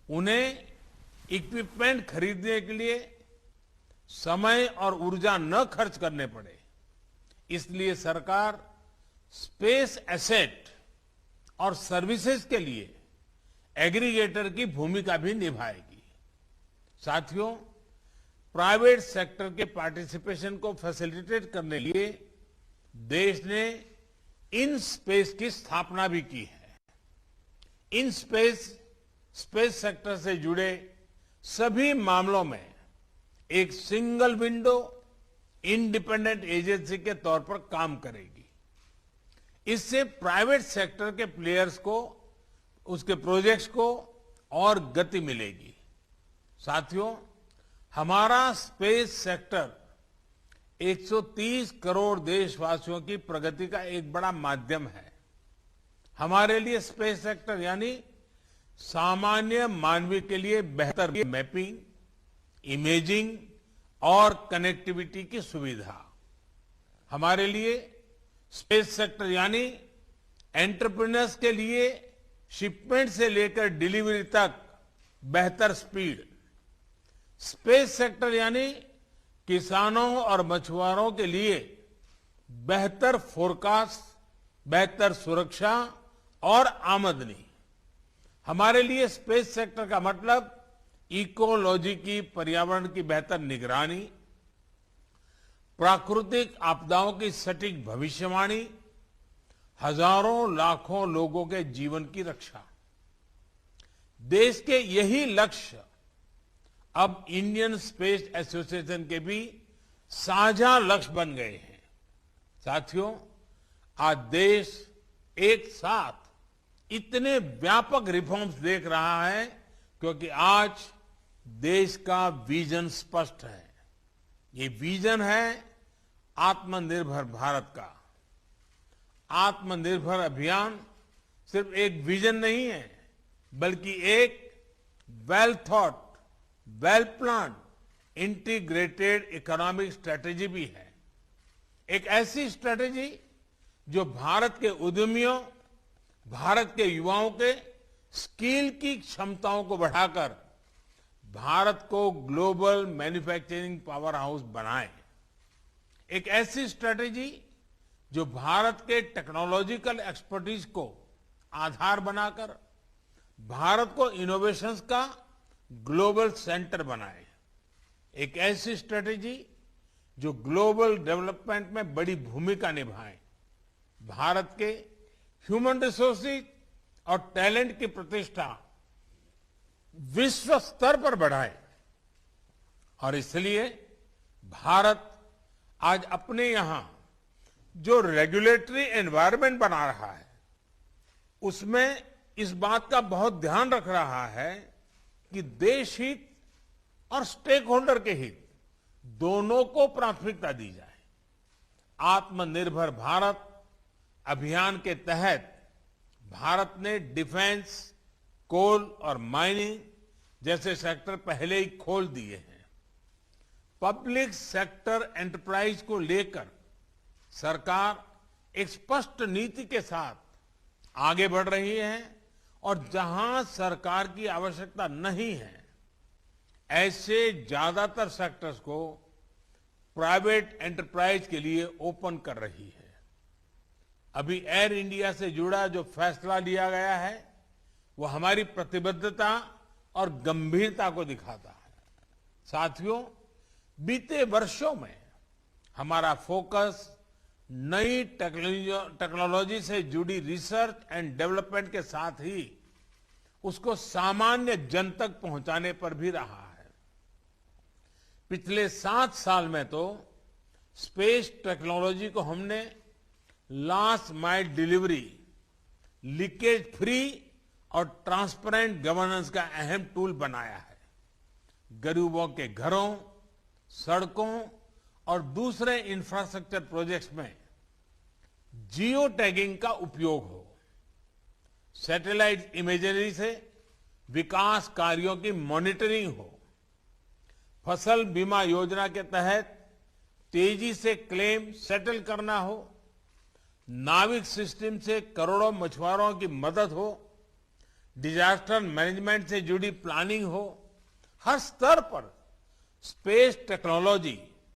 उन्हें इक्विपमेंट खरीदने के लिए समय और ऊर्जा न खर्च करने पड़े, इसलिए सरकार स्पेस एसेट और सर्विसेज के लिए एग्रीगेटर की भूमिका भी निभाएगी। साथियों, प्राइवेट सेक्टर के पार्टिसिपेशन को फैसिलिटेट करने के लिए देश ने इन स्पेस की स्थापना भी की है। इन स्पेस सेक्टर से जुड़े सभी मामलों में एक सिंगल विंडो इंडिपेंडेंट एजेंसी के तौर पर काम करेगी। इससे प्राइवेट सेक्टर के प्लेयर्स को, उसके प्रोजेक्ट्स को और गति मिलेगी। साथियों, हमारा स्पेस सेक्टर 130 करोड़ देशवासियों की प्रगति का एक बड़ा माध्यम है। हमारे लिए स्पेस सेक्टर यानी सामान्य मानवीय के लिए बेहतर मैपिंग, इमेजिंग और कनेक्टिविटी की सुविधा। हमारे लिए स्पेस सेक्टर यानी एंटरप्रेन्योर्स के लिए शिपमेंट से लेकर डिलीवरी तक बेहतर स्पीड। स्पेस सेक्टर यानी किसानों और मछुआरों के लिए बेहतर फोरकास्ट, बेहतर सुरक्षा और आमदनी। हमारे लिए स्पेस सेक्टर का मतलब इकोलॉजी की, पर्यावरण की बेहतर निगरानी, प्राकृतिक आपदाओं की सटीक भविष्यवाणी, हजारों लाखों लोगों के जीवन की रक्षा। देश के यही लक्ष्य अब इंडियन स्पेस एसोसिएशन के भी साझा लक्ष्य बन गए हैं। साथियों, आज देश एक साथ इतने व्यापक रिफॉर्म्स देख रहा है क्योंकि आज देश का विजन स्पष्ट है। ये विजन है आत्मनिर्भर भारत का। आत्मनिर्भर अभियान सिर्फ एक विजन नहीं है, बल्कि एक well thought, well plan, integrated economic strategy भी है। एक ऐसी स्ट्रेटेजी जो भारत के उद्यमियों, भारत के युवाओं के स्किल की क्षमताओं को बढ़ाकर भारत को ग्लोबल मैन्युफैक्चरिंग पावर हाउस बनाए। एक ऐसी स्ट्रेटेजी जो भारत के टेक्नोलॉजिकल एक्सपर्टीज को आधार बनाकर भारत को इनोवेशंस का ग्लोबल सेंटर बनाए। एक ऐसी स्ट्रेटेजी जो ग्लोबल डेवलपमेंट में बड़ी भूमिका निभाए, भारत के ह्यूमन रिसोर्सेज और टैलेंट की प्रतिष्ठा विश्व स्तर पर बढ़ाए। और इसलिए भारत आज अपने यहां जो रेगुलेटरी एनवायरनमेंट बना रहा है, उसमें इस बात का बहुत ध्यान रख रहा है कि देश हित और स्टेक होल्डर के हित दोनों को प्राथमिकता दी जाए। आत्मनिर्भर भारत अभियान के तहत भारत ने डिफेंस, कोल और माइनिंग जैसे सेक्टर पहले ही खोल दिए हैं। पब्लिक सेक्टर एंटरप्राइज को लेकर सरकार एक स्पष्ट नीति के साथ आगे बढ़ रही है और जहां सरकार की आवश्यकता नहीं है, ऐसे ज्यादातर सेक्टर्स को प्राइवेट एंटरप्राइज के लिए ओपन कर रही है। अभी एयर इंडिया से जुड़ा जो फैसला लिया गया है, वो हमारी प्रतिबद्धता और गंभीरता को दिखाता है। साथियों, बीते वर्षों में हमारा फोकस नई टेक्नोलॉजी से जुड़ी रिसर्च एंड डेवलपमेंट के साथ ही उसको सामान्य जन तक पहुंचाने पर भी रहा है। पिछले 7 साल में तो स्पेस टेक्नोलॉजी को हमने last mile delivery, leakage free और ट्रांसपेरेंट गवर्नेंस का अहम टूल बनाया है। गरीबों के घरों, सड़कों और दूसरे इंफ्रास्ट्रक्चर प्रोजेक्ट्स में जियो टैगिंग का उपयोग हो, सैटेलाइट इमेजरी से विकास कार्यों की मॉनिटरिंग हो, फसल बीमा योजना के तहत तेजी से क्लेम सेटल करना हो, नाविक सिस्टम से करोड़ों मछुआरों की मदद हो, डिजास्टर मैनेजमेंट से जुड़ी प्लानिंग हो, हर स्तर पर स्पेस टेक्नोलॉजी